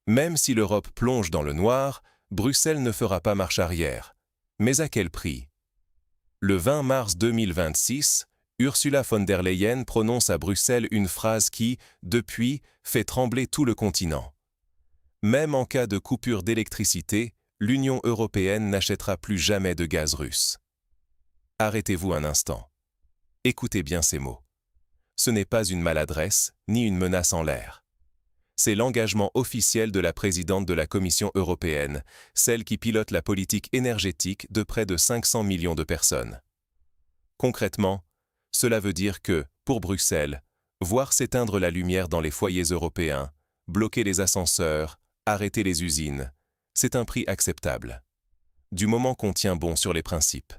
Même si l'Europe plonge dans le noir, Bruxelles ne fera pas marche arrière. Mais à quel prix? Le 20 mars 2026, Ursula von der Leyen prononce à Bruxelles une phrase qui, depuis, fait trembler tout le continent. Même en cas de coupure d'électricité, l'Union européenne n'achètera plus jamais de gaz russe. Arrêtez-vous un instant. Écoutez bien ces mots. Ce n'est pas une maladresse, ni une menace en l'air. C'est l'engagement officiel de la présidente de la Commission européenne, celle qui pilote la politique énergétique de près de 500 millions de personnes. Concrètement, cela veut dire que, pour Bruxelles, voir s'éteindre la lumière dans les foyers européens, bloquer les ascenseurs, arrêter les usines, c'est un prix acceptable, du moment qu'on tient bon sur les principes.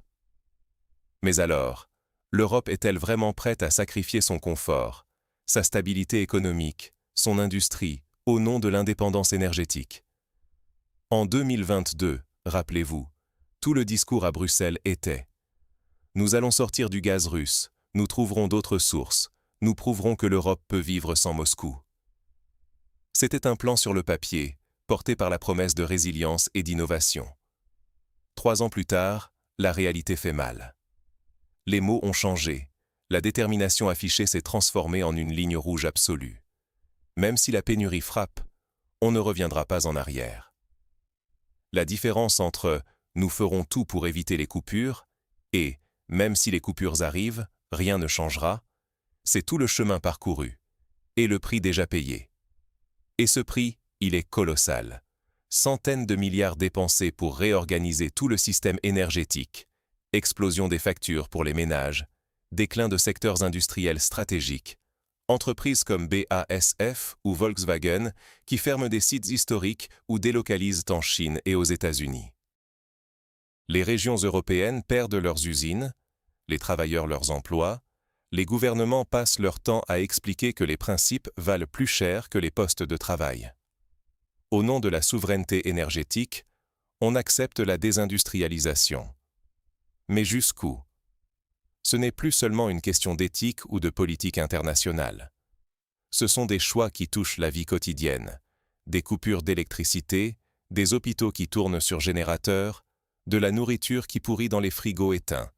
Mais alors, l'Europe est-elle vraiment prête à sacrifier son confort, sa stabilité économique, son industrie, au nom de l'indépendance énergétique? En 2022, rappelez-vous, tout le discours à Bruxelles était « Nous allons sortir du gaz russe, nous trouverons d'autres sources, nous prouverons que l'Europe peut vivre sans Moscou. » C'était un plan sur le papier, porté par la promesse de résilience et d'innovation. 3 ans plus tard, la réalité fait mal. Les mots ont changé, la détermination affichée s'est transformée en une ligne rouge absolue. Même si la pénurie frappe, on ne reviendra pas en arrière. La différence entre « nous ferons tout pour éviter les coupures » et « même si les coupures arrivent, rien ne changera », c'est tout le chemin parcouru, et le prix déjà payé. Et ce prix, il est colossal. Centaines de milliards dépensés pour réorganiser tout le système énergétique, explosion des factures pour les ménages, déclin de secteurs industriels stratégiques, entreprises comme BASF ou Volkswagen qui ferment des sites historiques ou délocalisent en Chine et aux États-Unis. Les régions européennes perdent leurs usines, les travailleurs leurs emplois, les gouvernements passent leur temps à expliquer que les principes valent plus cher que les postes de travail. Au nom de la souveraineté énergétique, on accepte la désindustrialisation. Mais jusqu'où? Ce n'est plus seulement une question d'éthique ou de politique internationale. Ce sont des choix qui touchent la vie quotidienne, des coupures d'électricité, des hôpitaux qui tournent sur générateurs, de la nourriture qui pourrit dans les frigos éteints.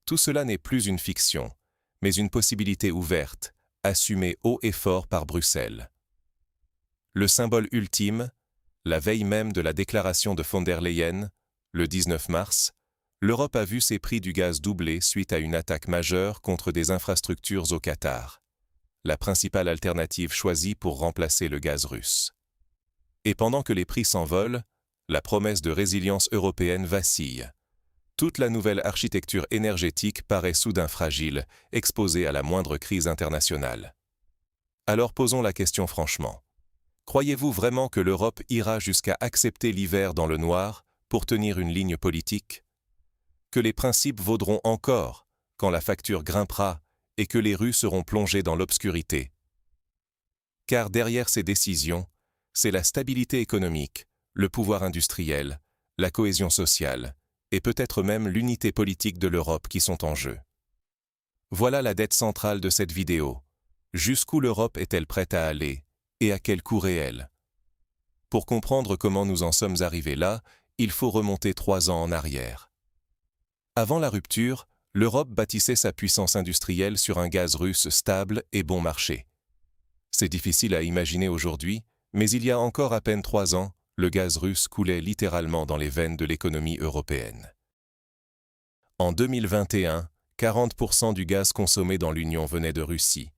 Tout cela n'est plus une fiction, mais une possibilité ouverte, assumée haut et fort par Bruxelles. Le symbole ultime, la veille même de la déclaration de von der Leyen, le 19 mars, l'Europe a vu ses prix du gaz doubler suite à une attaque majeure contre des infrastructures au Qatar, la principale alternative choisie pour remplacer le gaz russe. Et pendant que les prix s'envolent, la promesse de résilience européenne vacille. Toute la nouvelle architecture énergétique paraît soudain fragile, exposée à la moindre crise internationale. Alors posons la question franchement. Croyez-vous vraiment que l'Europe ira jusqu'à accepter l'hiver dans le noir pour tenir une ligne politique? Que les principes vaudront encore quand la facture grimpera et que les rues seront plongées dans l'obscurité? Car derrière ces décisions, c'est la stabilité économique, le pouvoir industriel, la cohésion sociale, et peut-être même l'unité politique de l'Europe qui sont en jeu. Voilà la dette centrale de cette vidéo. Jusqu'où l'Europe est-elle prête à aller, et à quel coût réel? Pour comprendre comment nous en sommes arrivés là, il faut remonter 3 ans en arrière. Avant la rupture, l'Europe bâtissait sa puissance industrielle sur un gaz russe stable et bon marché. C'est difficile à imaginer aujourd'hui, mais il y a encore à peine 3 ans, le gaz russe coulait littéralement dans les veines de l'économie européenne. En 2021, 40% du gaz consommé dans l'Union venait de Russie.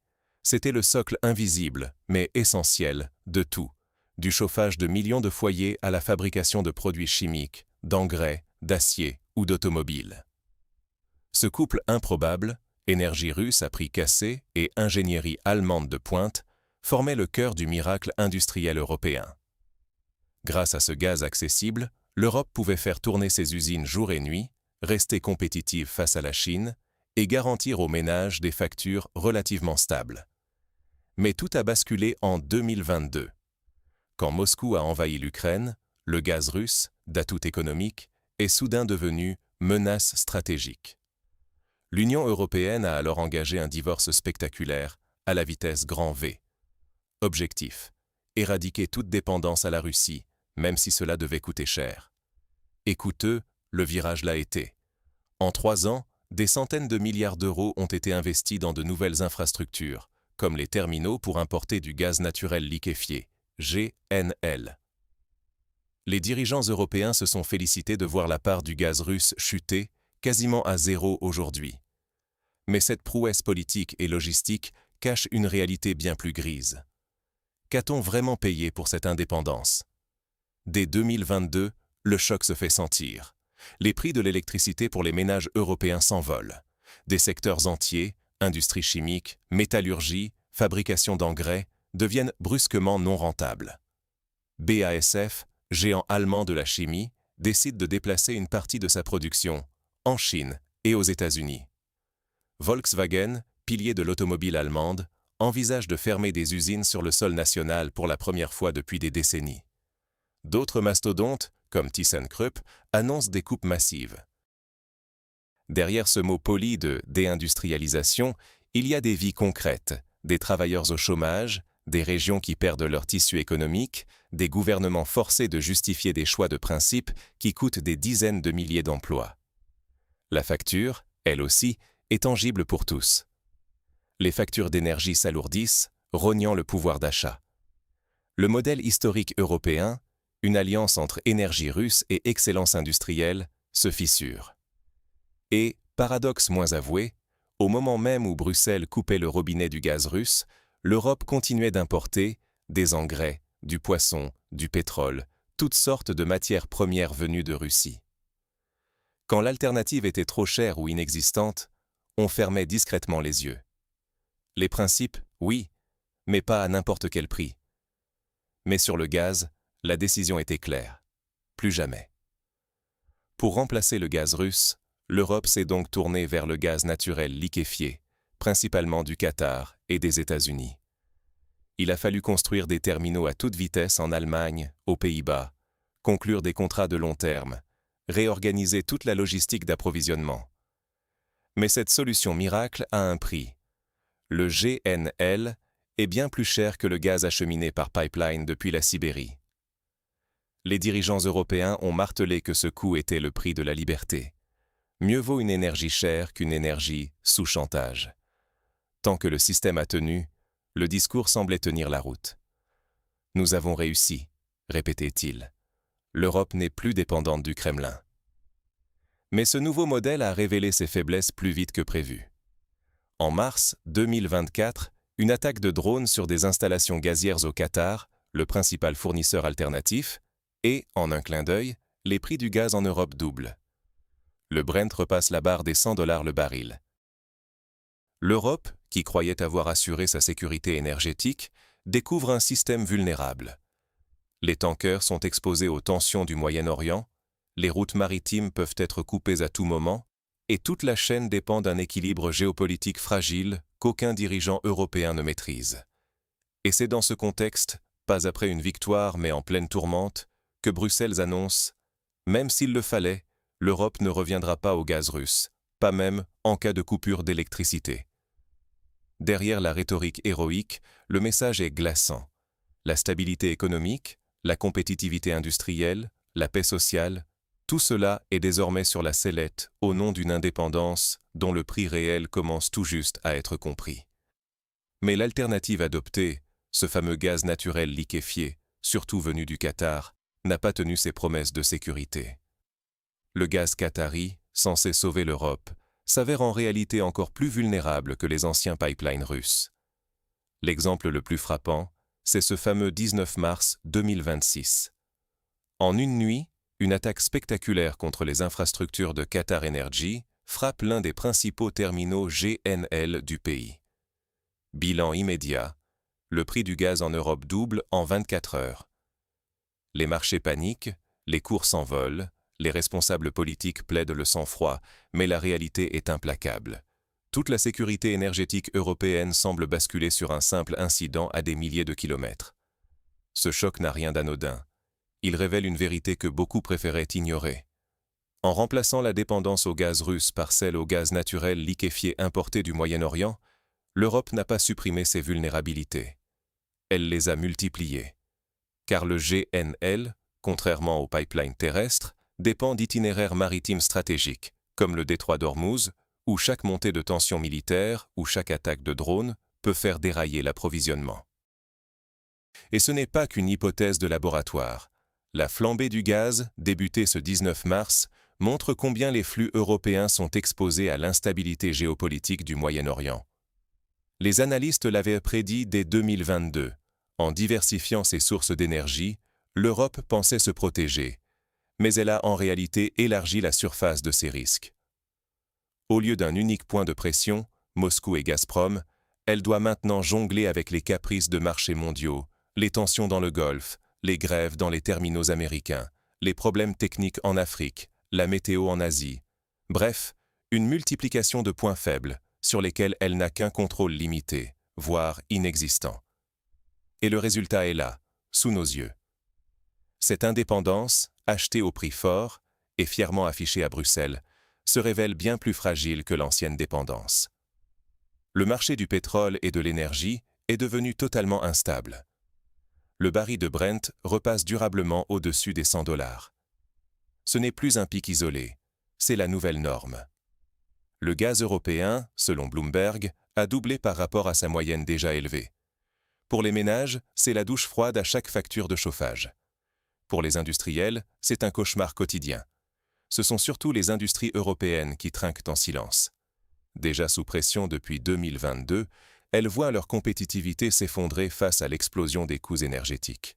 C'était le socle invisible, mais essentiel, de tout, du chauffage de millions de foyers à la fabrication de produits chimiques, d'engrais, d'acier ou d'automobiles. Ce couple improbable, énergie russe à prix cassé et ingénierie allemande de pointe, formait le cœur du miracle industriel européen. Grâce à ce gaz accessible, l'Europe pouvait faire tourner ses usines jour et nuit, rester compétitive face à la Chine et garantir aux ménages des factures relativement stables. Mais tout a basculé en 2022. Quand Moscou a envahi l'Ukraine, le gaz russe, d'atout économique, est soudain devenu menace stratégique. L'Union européenne a alors engagé un divorce spectaculaire à la vitesse grand V. Objectif: éradiquer toute dépendance à la Russie, même si cela devait coûter cher. Et coûteux, le virage l'a été. En 3 ans, des centaines de milliards d'euros ont été investis dans de nouvelles infrastructures, comme les terminaux pour importer du gaz naturel liquéfié, GNL. Les dirigeants européens se sont félicités de voir la part du gaz russe chuter, quasiment à zéro aujourd'hui. Mais cette prouesse politique et logistique cache une réalité bien plus grise. Qu'a-t-on vraiment payé pour cette indépendance? Dès 2022, le choc se fait sentir. Les prix de l'électricité pour les ménages européens s'envolent. Des secteurs entiers, industrie chimique, métallurgie, fabrication d'engrais, deviennent brusquement non rentables. BASF, géant allemand de la chimie, décide de déplacer une partie de sa production en Chine et aux États-Unis. Volkswagen, pilier de l'automobile allemande, envisage de fermer des usines sur le sol national pour la première fois depuis des décennies. D'autres mastodontes, comme ThyssenKrupp, annoncent des coupes massives. Derrière ce mot poli de déindustrialisation, il y a des vies concrètes, des travailleurs au chômage, des régions qui perdent leur tissu économique, des gouvernements forcés de justifier des choix de principe qui coûtent des dizaines de milliers d'emplois. La facture, elle aussi, est tangible pour tous. Les factures d'énergie s'alourdissent, rognant le pouvoir d'achat. Le modèle historique européen, une alliance entre énergie russe et excellence industrielle, se fissure. Et, paradoxe moins avoué, au moment même où Bruxelles coupait le robinet du gaz russe, l'Europe continuait d'importer des engrais, du poisson, du pétrole, toutes sortes de matières premières venues de Russie. Quand l'alternative était trop chère ou inexistante, on fermait discrètement les yeux. Les principes, oui, mais pas à n'importe quel prix. Mais sur le gaz, la décision était claire. Plus jamais. Pour remplacer le gaz russe, l'Europe s'est donc tournée vers le gaz naturel liquéfié, principalement du Qatar et des États-Unis. Il a fallu construire des terminaux à toute vitesse en Allemagne, aux Pays-Bas, conclure des contrats de long terme, réorganiser toute la logistique d'approvisionnement. Mais cette solution miracle a un prix. Le GNL est bien plus cher que le gaz acheminé par pipeline depuis la Sibérie. Les dirigeants européens ont martelé que ce coût était le prix de la liberté. Mieux vaut une énergie chère qu'une énergie sous chantage. Tant que le système a tenu, le discours semblait tenir la route. « Nous avons réussi », répétait-il. « L'Europe n'est plus dépendante du Kremlin. » Mais ce nouveau modèle a révélé ses faiblesses plus vite que prévu. En mars 2024, une attaque de drones sur des installations gazières au Qatar, le principal fournisseur alternatif, et, en un clin d'œil, les prix du gaz en Europe doublent. Le Brent repasse la barre des $100 le baril. L'Europe, qui croyait avoir assuré sa sécurité énergétique, découvre un système vulnérable. Les tankers sont exposés aux tensions du Moyen-Orient, les routes maritimes peuvent être coupées à tout moment, et toute la chaîne dépend d'un équilibre géopolitique fragile qu'aucun dirigeant européen ne maîtrise. Et c'est dans ce contexte, pas après une victoire mais en pleine tourmente, que Bruxelles annonce « Même s'il le fallait, l'Europe ne reviendra pas au gaz russe, pas même en cas de coupure d'électricité. » Derrière la rhétorique héroïque, le message est glaçant. La stabilité économique, la compétitivité industrielle, la paix sociale, tout cela est désormais sur la sellette au nom d'une indépendance dont le prix réel commence tout juste à être compris. Mais l'alternative adoptée, ce fameux gaz naturel liquéfié, surtout venu du Qatar, n'a pas tenu ses promesses de sécurité. Le gaz qatari, censé sauver l'Europe, s'avère en réalité encore plus vulnérable que les anciens pipelines russes. L'exemple le plus frappant, c'est ce fameux 19 mars 2026. En une nuit, une attaque spectaculaire contre les infrastructures de Qatar Energy frappe l'un des principaux terminaux GNL du pays. Bilan immédiat, le prix du gaz en Europe double en 24 heures. Les marchés paniquent, les cours s'envolent, les responsables politiques plaident le sang-froid, mais la réalité est implacable. Toute la sécurité énergétique européenne semble basculer sur un simple incident à des milliers de kilomètres. Ce choc n'a rien d'anodin. Il révèle une vérité que beaucoup préféraient ignorer. En remplaçant la dépendance au gaz russe par celle au gaz naturel liquéfié importé du Moyen-Orient, l'Europe n'a pas supprimé ses vulnérabilités. Elle les a multipliées. car le GNL, contrairement aux pipelines terrestres, dépend d'itinéraires maritimes stratégiques, comme le détroit d'Ormuz, où chaque montée de tension militaire ou chaque attaque de drone peut faire dérailler l'approvisionnement. Et ce n'est pas qu'une hypothèse de laboratoire. La flambée du gaz, débutée ce 19 mars, montre combien les flux européens sont exposés à l'instabilité géopolitique du Moyen-Orient. Les analystes l'avaient prédit dès 2022. En diversifiant ses sources d'énergie, l'Europe pensait se protéger, mais elle a en réalité élargi la surface de ses risques. Au lieu d'un unique point de pression, Moscou et Gazprom, elle doit maintenant jongler avec les caprices de marchés mondiaux, les tensions dans le Golfe, les grèves dans les terminaux américains, les problèmes techniques en Afrique, la météo en Asie. Bref, une multiplication de points faibles sur lesquels elle n'a qu'un contrôle limité, voire inexistant. Et le résultat est là, sous nos yeux. Cette indépendance, achetée au prix fort et fièrement affichée à Bruxelles, se révèle bien plus fragile que l'ancienne dépendance. Le marché du pétrole et de l'énergie est devenu totalement instable. Le baril de Brent repasse durablement au-dessus des $100. Ce n'est plus un pic isolé, c'est la nouvelle norme. Le gaz européen, selon Bloomberg, a doublé par rapport à sa moyenne déjà élevée. Pour les ménages, c'est la douche froide à chaque facture de chauffage. Pour les industriels, c'est un cauchemar quotidien. Ce sont surtout les industries européennes qui trinquent en silence. Déjà sous pression depuis 2022, elles voient leur compétitivité s'effondrer face à l'explosion des coûts énergétiques.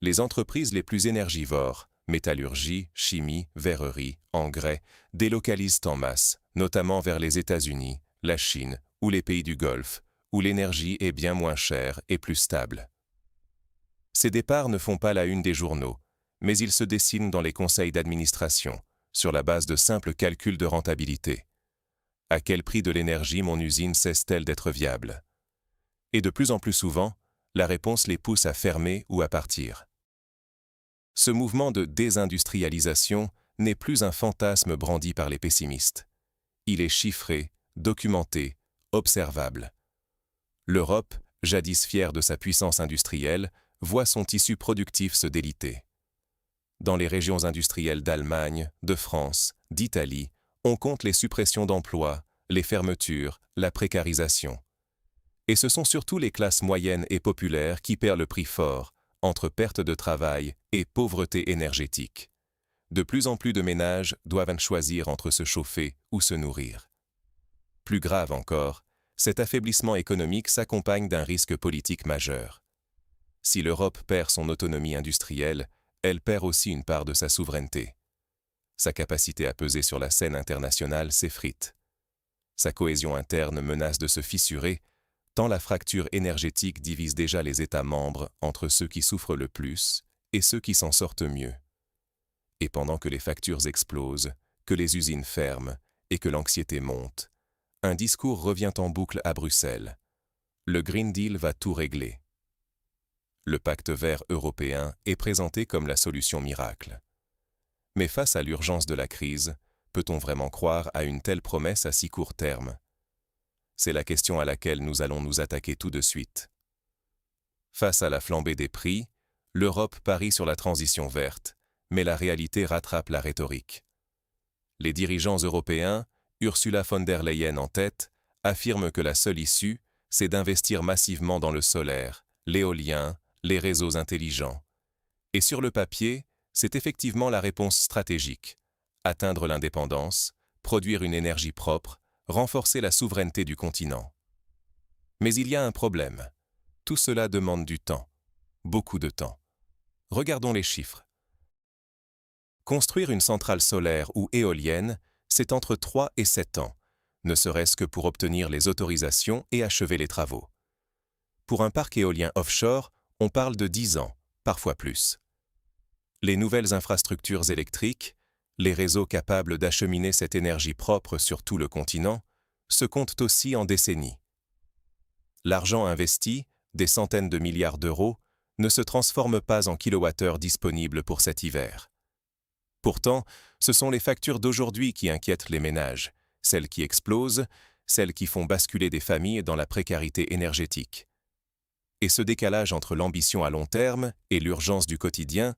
Les entreprises les plus énergivores, métallurgie, chimie, verrerie, engrais, délocalisent en masse, notamment vers les États-Unis, la Chine ou les pays du Golfe, où l'énergie est bien moins chère et plus stable. Ces départs ne font pas la une des journaux, mais ils se dessinent dans les conseils d'administration, sur la base de simples calculs de rentabilité. À quel prix de l'énergie mon usine cesse-t-elle d'être viable? Et de plus en plus souvent, la réponse les pousse à fermer ou à partir. Ce mouvement de désindustrialisation n'est plus un fantasme brandi par les pessimistes. Il est chiffré, documenté, observable. L'Europe, jadis fière de sa puissance industrielle, voit son tissu productif se déliter. Dans les régions industrielles d'Allemagne, de France, d'Italie, on compte les suppressions d'emplois, les fermetures, la précarisation. Et ce sont surtout les classes moyennes et populaires qui paient le prix fort, entre perte de travail et pauvreté énergétique. De plus en plus de ménages doivent choisir entre se chauffer ou se nourrir. Plus grave encore, cet affaiblissement économique s'accompagne d'un risque politique majeur. Si l'Europe perd son autonomie industrielle, elle perd aussi une part de sa souveraineté. Sa capacité à peser sur la scène internationale s'effrite. Sa cohésion interne menace de se fissurer, tant la fracture énergétique divise déjà les États membres entre ceux qui souffrent le plus et ceux qui s'en sortent mieux. Et pendant que les factures explosent, que les usines ferment et que l'anxiété monte, un discours revient en boucle à Bruxelles. Le Green Deal va tout régler. Le pacte vert européen est présenté comme la solution miracle. Mais face à l'urgence de la crise, peut-on vraiment croire à une telle promesse à si court terme? C'est la question à laquelle nous allons nous attaquer tout de suite. Face à la flambée des prix, l'Europe parie sur la transition verte, mais la réalité rattrape la rhétorique. Les dirigeants européens, Ursula von der Leyen en tête, affirment que la seule issue, c'est d'investir massivement dans le solaire, l'éolien, les réseaux intelligents. Et sur le papier, c'est effectivement la réponse stratégique. Atteindre l'indépendance, produire une énergie propre, renforcer la souveraineté du continent. Mais il y a un problème. Tout cela demande du temps. Beaucoup de temps. Regardons les chiffres. Construire une centrale solaire ou éolienne, c'est entre 3 et 7 ans, ne serait-ce que pour obtenir les autorisations et achever les travaux. Pour un parc éolien offshore, on parle de 10 ans, parfois plus. Les nouvelles infrastructures électriques, les réseaux capables d'acheminer cette énergie propre sur tout le continent, se comptent aussi en décennies. L'argent investi, des centaines de milliards d'euros, ne se transforme pas en kilowattheures disponibles pour cet hiver. Pourtant, ce sont les factures d'aujourd'hui qui inquiètent les ménages, celles qui explosent, celles qui font basculer des familles dans la précarité énergétique. Et ce décalage entre l'ambition à long terme et l'urgence du quotidien,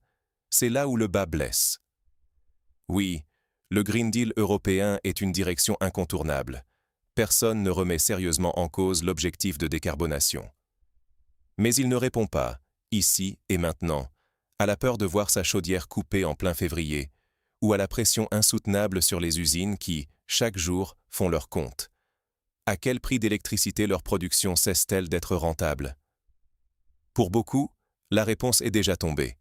c'est là où le bas blesse. Oui, le Green Deal européen est une direction incontournable. Personne ne remet sérieusement en cause l'objectif de décarbonation. Mais il ne répond pas, ici et maintenant, à la peur de voir sa chaudière coupée en plein février, ou à la pression insoutenable sur les usines qui, chaque jour, font leur compte. À quel prix d'électricité leur production cesse-t-elle d'être rentable? Pour beaucoup, la réponse est déjà tombée.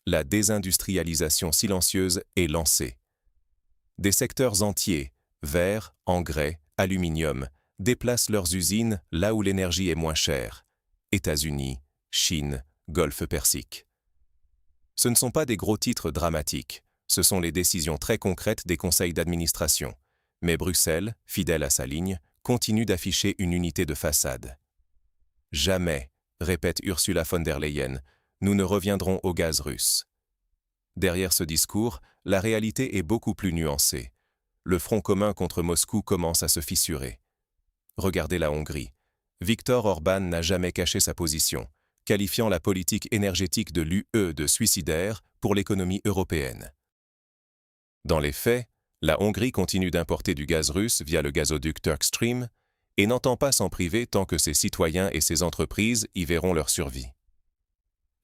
La désindustrialisation silencieuse est lancée. Des secteurs entiers, verre, engrais, aluminium, déplacent leurs usines là où l'énergie est moins chère. États-Unis, Chine, Golfe Persique. Ce ne sont pas des gros titres dramatiques, ce sont les décisions très concrètes des conseils d'administration. Mais Bruxelles, fidèle à sa ligne, continue d'afficher une unité de façade. Jamais, répète Ursula von der Leyen, nous ne reviendrons au gaz russe. Derrière ce discours, la réalité est beaucoup plus nuancée. Le front commun contre Moscou commence à se fissurer. Regardez la Hongrie. Viktor Orban n'a jamais caché sa position, qualifiant la politique énergétique de l'UE de suicidaire pour l'économie européenne. Dans les faits, la Hongrie continue d'importer du gaz russe via le gazoduc Turk Stream et n'entend pas s'en priver tant que ses citoyens et ses entreprises y verront leur survie.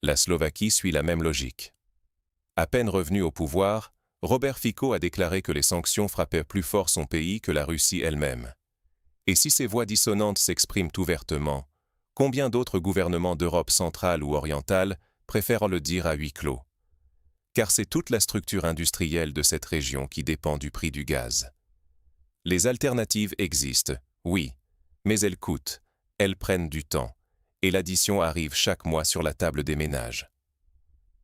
La Slovaquie suit la même logique. À peine revenu au pouvoir, Robert Fico a déclaré que les sanctions frappaient plus fort son pays que la Russie elle-même. Et si ces voix dissonantes s'expriment ouvertement, combien d'autres gouvernements d'Europe centrale ou orientale préfèrent le dire à huis clos? Car c'est toute la structure industrielle de cette région qui dépend du prix du gaz. Les alternatives existent, oui, mais elles coûtent, elles prennent du temps, et l'addition arrive chaque mois sur la table des ménages.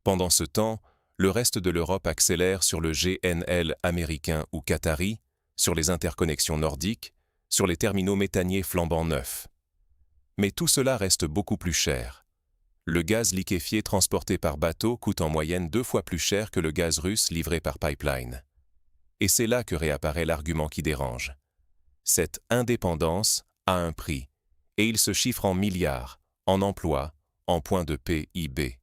Pendant ce temps, le reste de l'Europe accélère sur le GNL américain ou qatari, sur les interconnexions nordiques, sur les terminaux méthaniers flambant neufs. Mais tout cela reste beaucoup plus cher. Le gaz liquéfié transporté par bateau coûte en moyenne 2 fois plus cher que le gaz russe livré par pipeline. Et c'est là que réapparaît l'argument qui dérange. Cette indépendance a un prix, et il se chiffre en milliards, en emplois, en points de PIB.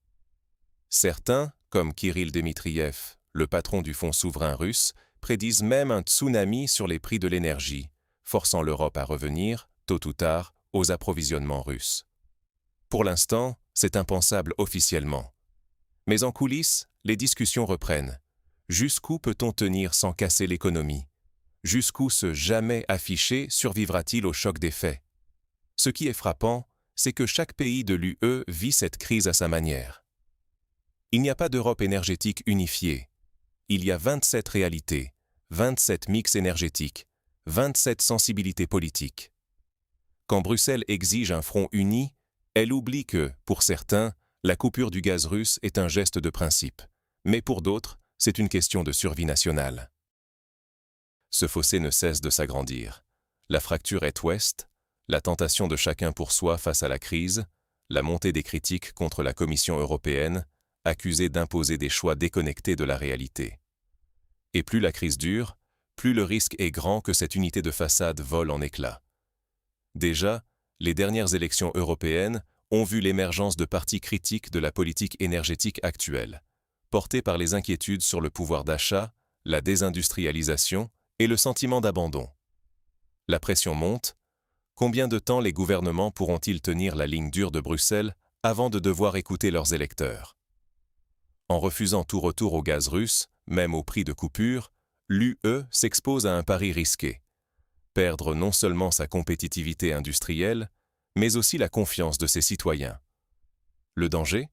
Certains, comme Kirill Dmitriev, le patron du fonds souverain russe, prédisent même un tsunami sur les prix de l'énergie, forçant l'Europe à revenir, tôt ou tard, aux approvisionnements russes. Pour l'instant, c'est impensable officiellement. Mais en coulisses, les discussions reprennent. Jusqu'où peut-on tenir sans casser l'économie? Jusqu'où ce jamais affiché survivra-t-il au choc des faits? Ce qui est frappant, c'est que chaque pays de l'UE vit cette crise à sa manière. Il n'y a pas d'Europe énergétique unifiée. Il y a 27 réalités, 27 mix énergétiques, 27 sensibilités politiques. Quand Bruxelles exige un front uni, elle oublie que, pour certains, la coupure du gaz russe est un geste de principe, mais pour d'autres, c'est une question de survie nationale. Ce fossé ne cesse de s'agrandir. La fracture est-ouest, la tentation de chacun pour soi face à la crise, la montée des critiques contre la Commission européenne, accusée d'imposer des choix déconnectés de la réalité. Et plus la crise dure, plus le risque est grand que cette unité de façade vole en éclats. Déjà, les dernières élections européennes ont vu l'émergence de partis critiques de la politique énergétique actuelle, portés par les inquiétudes sur le pouvoir d'achat, la désindustrialisation et le sentiment d'abandon. La pression monte. Combien de temps les gouvernements pourront-ils tenir la ligne dure de Bruxelles avant de devoir écouter leurs électeurs? En refusant tout retour au gaz russe, même au prix de coupure, l'UE s'expose à un pari risqué. Perdre non seulement sa compétitivité industrielle, mais aussi la confiance de ses citoyens. Le danger?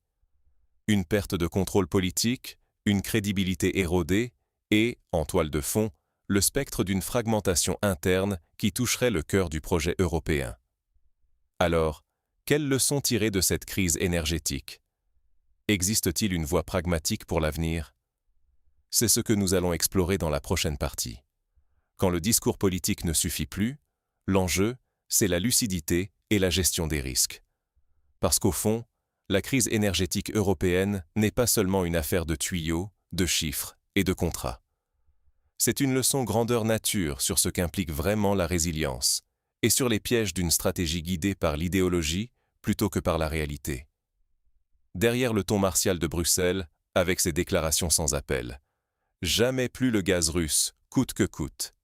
Une perte de contrôle politique, une crédibilité érodée et, en toile de fond, le spectre d'une fragmentation interne qui toucherait le cœur du projet européen. Alors, quelles leçons tirer de cette crise énergétique? Existe-t-il une voie pragmatique pour l'avenir? C'est ce que nous allons explorer dans la prochaine partie. Quand le discours politique ne suffit plus, l'enjeu, c'est la lucidité et la gestion des risques. Parce qu'au fond, la crise énergétique européenne n'est pas seulement une affaire de tuyaux, de chiffres et de contrats. C'est une leçon grandeur nature sur ce qu'implique vraiment la résilience et sur les pièges d'une stratégie guidée par l'idéologie plutôt que par la réalité. Derrière le ton martial de Bruxelles, avec ses déclarations sans appel. Jamais plus le gaz russe, coûte que coûte.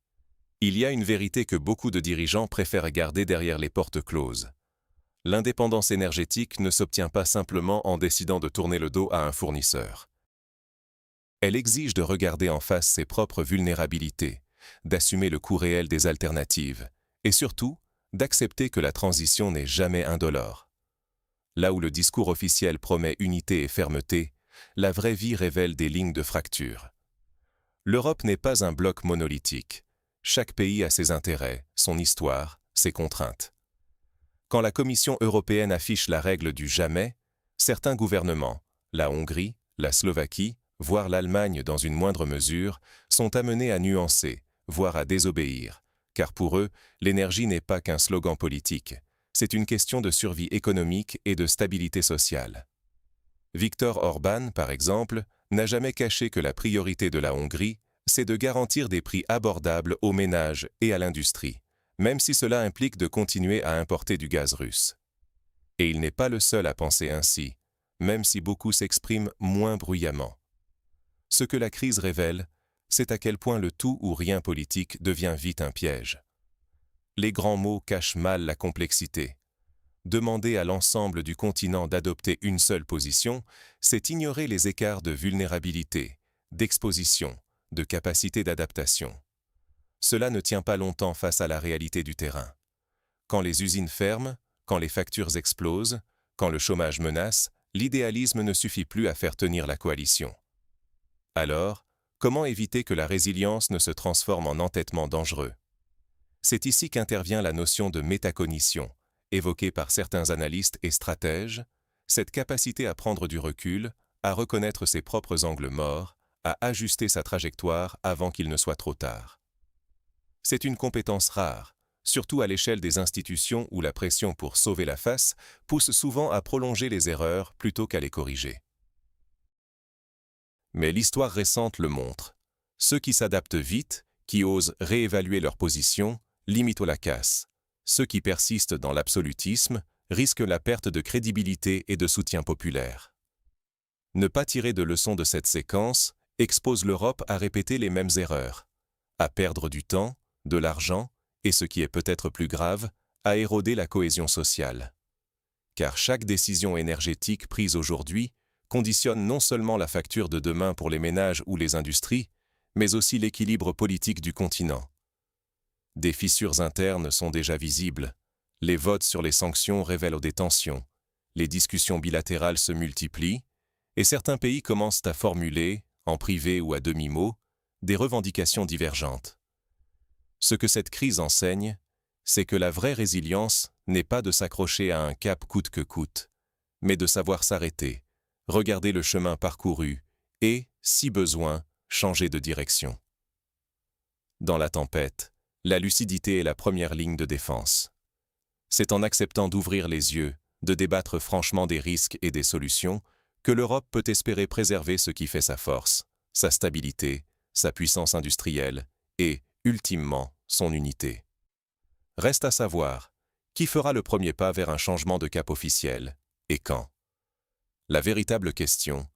Il y a une vérité que beaucoup de dirigeants préfèrent garder derrière les portes closes. L'indépendance énergétique ne s'obtient pas simplement en décidant de tourner le dos à un fournisseur. Elle exige de regarder en face ses propres vulnérabilités, d'assumer le coût réel des alternatives, et surtout, d'accepter que la transition n'est jamais indolore. Là où le discours officiel promet unité et fermeté, la vraie vie révèle des lignes de fracture. L'Europe n'est pas un bloc monolithique. Chaque pays a ses intérêts, son histoire, ses contraintes. Quand la Commission européenne affiche la règle du jamais, certains gouvernements, la Hongrie, la Slovaquie, voire l'Allemagne dans une moindre mesure, sont amenés à nuancer, voire à désobéir, car pour eux, l'énergie n'est pas qu'un slogan politique, c'est une question de survie économique et de stabilité sociale. Viktor Orban, par exemple, n'a jamais caché que la priorité de la Hongrie, c'est de garantir des prix abordables aux ménages et à l'industrie, même si cela implique de continuer à importer du gaz russe. Et il n'est pas le seul à penser ainsi, même si beaucoup s'expriment moins bruyamment. Ce que la crise révèle, c'est à quel point le tout ou rien politique devient vite un piège. Les grands mots cachent mal la complexité. Demander à l'ensemble du continent d'adopter une seule position, c'est ignorer les écarts de vulnérabilité, d'exposition, de capacité d'adaptation. Cela ne tient pas longtemps face à la réalité du terrain. Quand les usines ferment, quand les factures explosent, quand le chômage menace, l'idéalisme ne suffit plus à faire tenir la coalition. Alors, comment éviter que la résilience ne se transforme en entêtement dangereux? C'est ici qu'intervient la notion de métacognition, évoquée par certains analystes et stratèges, cette capacité à prendre du recul, à reconnaître ses propres angles morts, à ajuster sa trajectoire avant qu'il ne soit trop tard. C'est une compétence rare, surtout à l'échelle des institutions où la pression pour sauver la face pousse souvent à prolonger les erreurs plutôt qu'à les corriger. Mais l'histoire récente le montre. Ceux qui s'adaptent vite, qui osent réévaluer leur position, limitent la casse. Ceux qui persistent dans l'absolutisme risquent la perte de crédibilité et de soutien populaire. Ne pas tirer de leçons de cette séquence expose l'Europe à répéter les mêmes erreurs, à perdre du temps, de l'argent et, ce qui est peut-être plus grave, à éroder la cohésion sociale. Car chaque décision énergétique prise aujourd'hui conditionne non seulement la facture de demain pour les ménages ou les industries, mais aussi l'équilibre politique du continent. Des fissures internes sont déjà visibles. Les votes sur les sanctions révèlent des tensions. Les discussions bilatérales se multiplient et certains pays commencent à formuler, en privé ou à demi-mot, des revendications divergentes. Ce que cette crise enseigne, c'est que la vraie résilience n'est pas de s'accrocher à un cap coûte que coûte, mais de savoir s'arrêter, regarder le chemin parcouru et, si besoin, changer de direction. Dans la tempête, la lucidité est la première ligne de défense. C'est en acceptant d'ouvrir les yeux, de débattre franchement des risques et des solutions, que l'Europe peut espérer préserver ce qui fait sa force, sa stabilité, sa puissance industrielle et, ultimement, son unité. Reste à savoir, qui fera le premier pas vers un changement de cap officiel, et quand? La véritable question,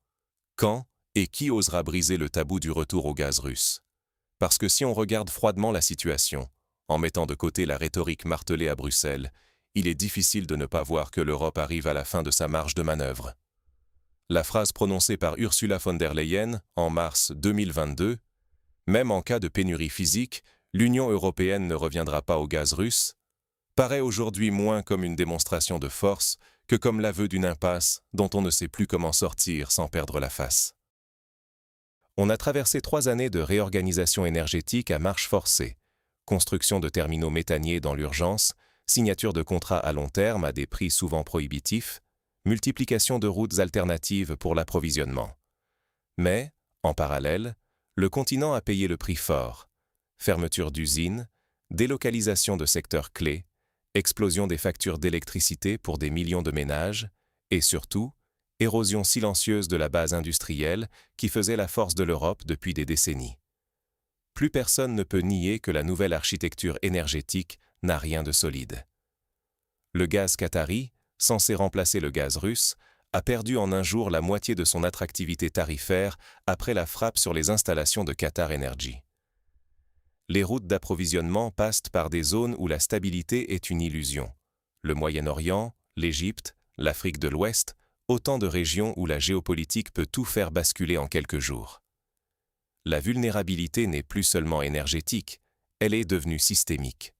quand et qui osera briser le tabou du retour au gaz russe? Parce que si on regarde froidement la situation, en mettant de côté la rhétorique martelée à Bruxelles, il est difficile de ne pas voir que l'Europe arrive à la fin de sa marge de manœuvre. La phrase prononcée par Ursula von der Leyen en mars 2022, « Même en cas de pénurie physique, l'Union européenne ne reviendra pas au gaz russe », paraît aujourd'hui moins comme une démonstration de force que comme l'aveu d'une impasse dont on ne sait plus comment sortir sans perdre la face. On a traversé 3 années de réorganisation énergétique à marche forcée, construction de terminaux méthaniers dans l'urgence, signature de contrats à long terme à des prix souvent prohibitifs, multiplication de routes alternatives pour l'approvisionnement. Mais, en parallèle, le continent a payé le prix fort. Fermeture d'usines, délocalisation de secteurs clés, explosion des factures d'électricité pour des millions de ménages, et surtout, érosion silencieuse de la base industrielle qui faisait la force de l'Europe depuis des décennies. Plus personne ne peut nier que la nouvelle architecture énergétique n'a rien de solide. Le gaz qatari, censé remplacer le gaz russe, a perdu en un jour la moitié de son attractivité tarifaire après la frappe sur les installations de Qatar Energy. Les routes d'approvisionnement passent par des zones où la stabilité est une illusion. Le Moyen-Orient, l'Égypte, l'Afrique de l'Ouest, autant de régions où la géopolitique peut tout faire basculer en quelques jours. La vulnérabilité n'est plus seulement énergétique, elle est devenue systémique.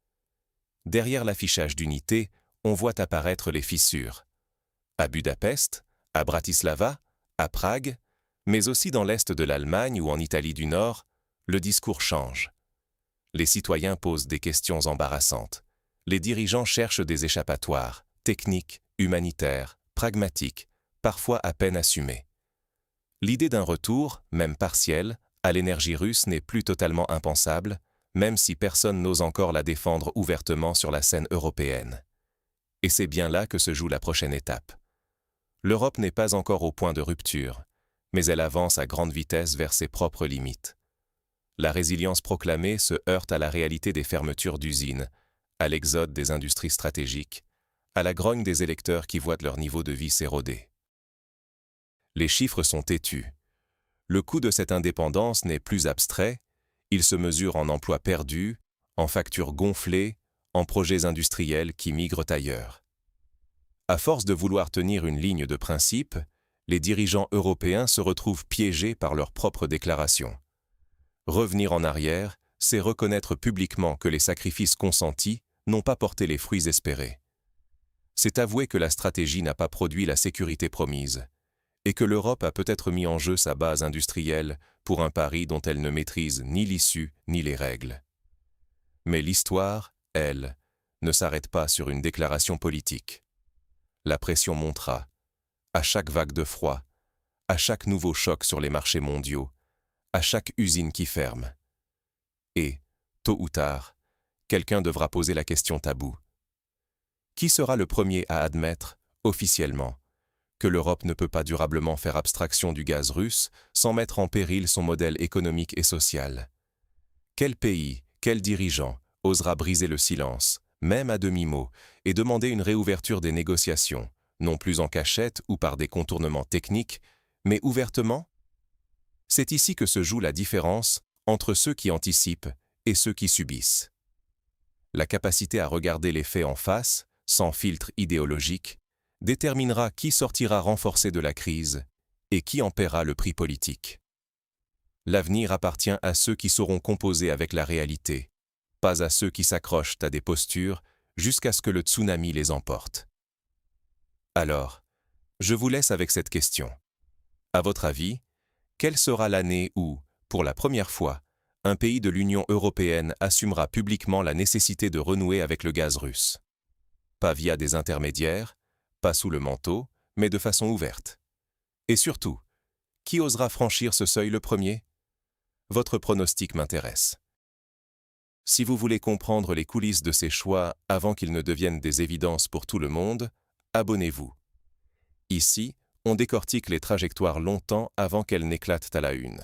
Derrière l'affichage d'unité, on voit apparaître les fissures. À Budapest, à Bratislava, à Prague, mais aussi dans l'est de l'Allemagne ou en Italie du Nord, le discours change. Les citoyens posent des questions embarrassantes. Les dirigeants cherchent des échappatoires, techniques, humanitaires, pragmatiques, parfois à peine assumées. L'idée d'un retour, même partiel, à l'énergie russe n'est plus totalement impensable, même si personne n'ose encore la défendre ouvertement sur la scène européenne. Et c'est bien là que se joue la prochaine étape. L'Europe n'est pas encore au point de rupture, mais elle avance à grande vitesse vers ses propres limites. La résilience proclamée se heurte à la réalité des fermetures d'usines, à l'exode des industries stratégiques, à la grogne des électeurs qui voient leur niveau de vie s'éroder. Les chiffres sont têtus. Le coût de cette indépendance n'est plus abstrait, il se mesure en emplois perdus, en factures gonflées, en projets industriels qui migrent ailleurs. À force de vouloir tenir une ligne de principe, les dirigeants européens se retrouvent piégés par leurs propres déclarations. Revenir en arrière, c'est reconnaître publiquement que les sacrifices consentis n'ont pas porté les fruits espérés. C'est avouer que la stratégie n'a pas produit la sécurité promise, et que l'Europe a peut-être mis en jeu sa base industrielle pour un pari dont elle ne maîtrise ni l'issue ni les règles. Mais l'histoire, elle, ne s'arrête pas sur une déclaration politique. La pression montera, à chaque vague de froid, à chaque nouveau choc sur les marchés mondiaux, à chaque usine qui ferme. Et, tôt ou tard, quelqu'un devra poser la question taboue. Qui sera le premier à admettre, officiellement, que l'Europe ne peut pas durablement faire abstraction du gaz russe sans mettre en péril son modèle économique et social? Quel pays, quel dirigeant osera briser le silence, même à demi-mot, et demander une réouverture des négociations, non plus en cachette ou par des contournements techniques, mais ouvertement? C'est ici que se joue la différence entre ceux qui anticipent et ceux qui subissent. La capacité à regarder les faits en face, sans filtre idéologique, déterminera qui sortira renforcé de la crise et qui en paiera le prix politique. L'avenir appartient à ceux qui sauront composer avec la réalité, pas à ceux qui s'accrochent à des postures jusqu'à ce que le tsunami les emporte. Alors, je vous laisse avec cette question. À votre avis, quelle sera l'année où, pour la première fois, un pays de l'Union européenne assumera publiquement la nécessité de renouer avec le gaz russe? Pas via des intermédiaires, pas sous le manteau, mais de façon ouverte. Et surtout, qui osera franchir ce seuil le premier? Votre pronostic m'intéresse. Si vous voulez comprendre les coulisses de ces choix avant qu'ils ne deviennent des évidences pour tout le monde, abonnez-vous. Ici, on décortique les trajectoires longtemps avant qu'elles n'éclatent à la une.